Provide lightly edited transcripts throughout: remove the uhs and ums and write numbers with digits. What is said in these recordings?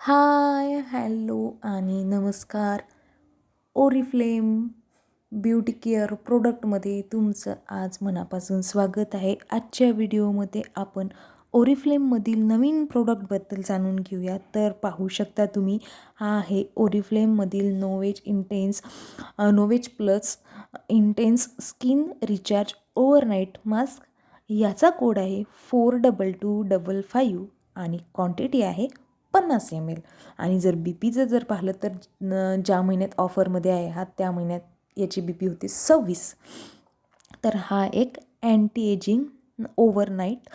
हाय, hello आणि नमस्कार. Oriflame beauty care प्रोडक्टमध्ये तुमचं आज मनापासून स्वागत आहे. आजच्या व्हिडिओमध्ये आपण ओरिफ्लेममधील नवीन प्रोडक्टबद्दल जाणून घेऊया. तर पाहू शकता तुम्ही, हा आहे ओरिफ्लेममधील Novage plus intense skin recharge overnight mask. याचा कोड आहे 422555 आणि क्वांटिटी आहे 50 ml. आणि जर बी पीचं जर पाहिलं तर ज्या महिन्यात ऑफरमध्ये आहे हा त्या महिन्यात याची बी पी होती 26. तर हा एक अँटी एजिंग ओव्हरनाईट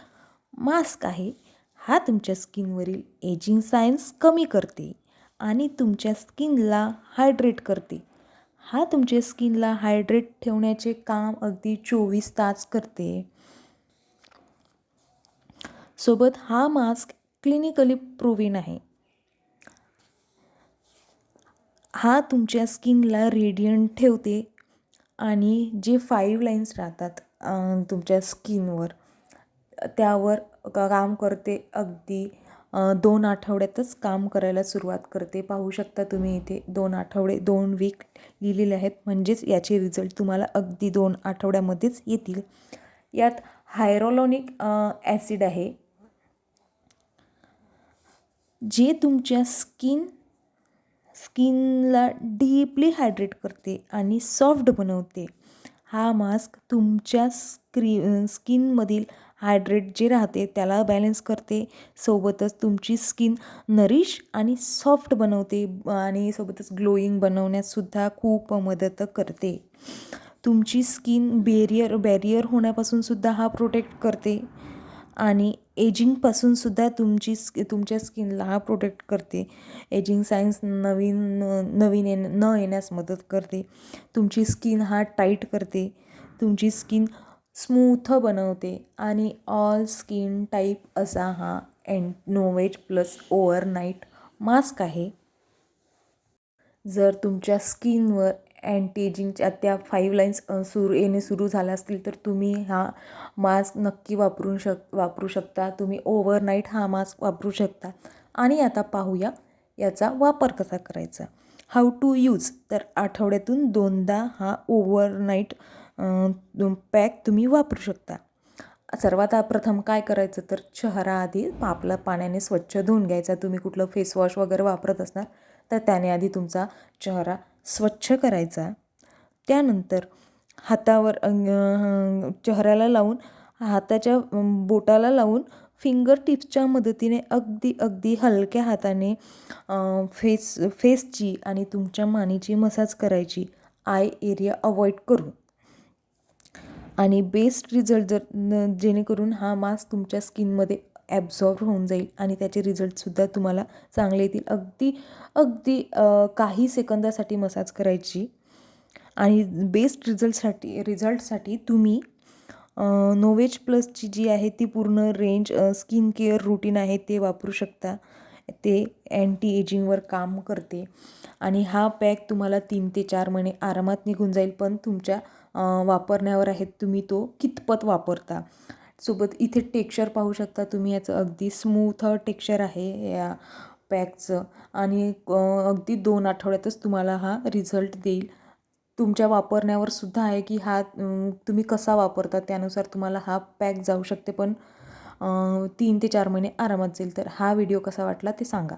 मास्क आहे. हा तुमच्या स्किनवरील एजिंग सायन्स कमी करते आणि तुमच्या स्किनला हायड्रेट करते. हा तुमच्या स्किनला हायड्रेट ठेवण्याचे काम अगदी 24 तास करते. सोबत हा मास्क क्लिनिकली प्रूव्हन आहे. हा तुमच्या स्किनला रेडियंट ठेवते आणि जे 5 लाईन्स राहतात तुमच्या स्किनवर त्यावर काम करते. अगदी 2 आठवड्यातच काम करायला सुरुवात करते. पाहू शकता तुम्ही इथे 2 आठवडे 2 वीक लिहिलेले आहेत, म्हणजेच याचे रिझल्ट तुम्हाला अगदी 2 आठवड्यामध्येच येतील. यात हायरोलॉनिक ॲसिड आहे जे तुमच्या स्किनला डीपली हायड्रेट करते आणि सॉफ्ट बनवते. हा मास्क तुमच्या स्किनमधील हायड्रेट जे राहते त्याला बॅलन्स करते. सोबतच तुमची स्किन नरिश आणि सॉफ्ट बनवते आणि सोबतच ग्लोईंग बनवण्यातसुद्धा खूप मदत करते. तुमची स्किन बॅरियर होण्यापासूनसुद्धा हा प्रोटेक्ट करते आणि एजिंगपासूनसुद्धा तुमच्या स्किनला हा प्रोटेक्ट करते. एजिंग सायन्स नवीन न येण्यास मदत करते. तुमची स्किन हा टाईट करते. तुमची स्किन स्मूथ बनवते आणि ऑल स्किन टाईप असा हा नोवेज प्लस ओव्हरनाईट मास्क आहे. जर तुमच्या स्किनवर अँटी एजिंगच्या त्या 5 लाईन्स येणे सुरू झाल्या असतील तर तुम्ही हा मास्क नक्की वापरू शकता. तुम्ही ओव्हरनाईट हा मास्क वापरू शकता. आणि आता पाहूया याचा वापर कसा करायचा. How to use. तर आठवड्यातून 2दा हा ओव्हरनाईट पॅक तुम्ही वापरू शकता. सर्वात प्रथम काय करायचं तर चेहरा आधी आपला पाण्याने स्वच्छ धुवून घ्यायचा. तुम्ही कुठलं फेसवॉश वगैरे वापरत असणार तर त्याने आधी तुमचा चेहरा स्वच्छ करायचा. त्यानंतर हातावर चेहऱ्याला लावून हाताच्या बोटाला लावून फिंगर टिप्सच्या मदतीने अगदी हलक्या हाताने फेसची आणि तुमच्या मानेची मसाज करायची, आय एरिया अवॉइड करून. आणि बेस्ट रिझल्ट जेणेकरून हा मास्क तुमच्या स्किनमध्ये ॲब्झॉर्ब होऊन जाईल आणि त्याचे रिझल्टसुद्धा तुम्हाला चांगले येतील. अगदी काही सेकंदासाठी मसाज करायची आणि बेस्ट रिझल्टसाठी तुम्ही नोवेज प्लसची जी आहे ती पूर्ण रेंज स्किन केअर रूटीन आहे ते वापरू शकता. ते अँटी एजिंगवर काम करते आणि हा पॅक तुम्हाला 3 ते 4 महिने आरामात निघून जाईल. पण तुमच्या वापरण्यावर आहे तुम्ही तो कितपत वापरता. सोबत इथे टेक्स्चर पाहू शकता तुम्ही, याचं अगदी स्मूथ टेक्स्चर आहे या पॅकचं आणि अगदी 2 आठवड्यातच तुम्हाला हा रिझल्ट देईल. तुमच्या वापरण्यावर सुद्धा आहे की हा तुम्ही कसा वापरता त्यानुसार तुम्हाला हा पॅक जाऊ शकते. पण 3 ते 4 महिने आरामात जाईल. तर हा व्हिडिओ कसा वाटला ते सांगा.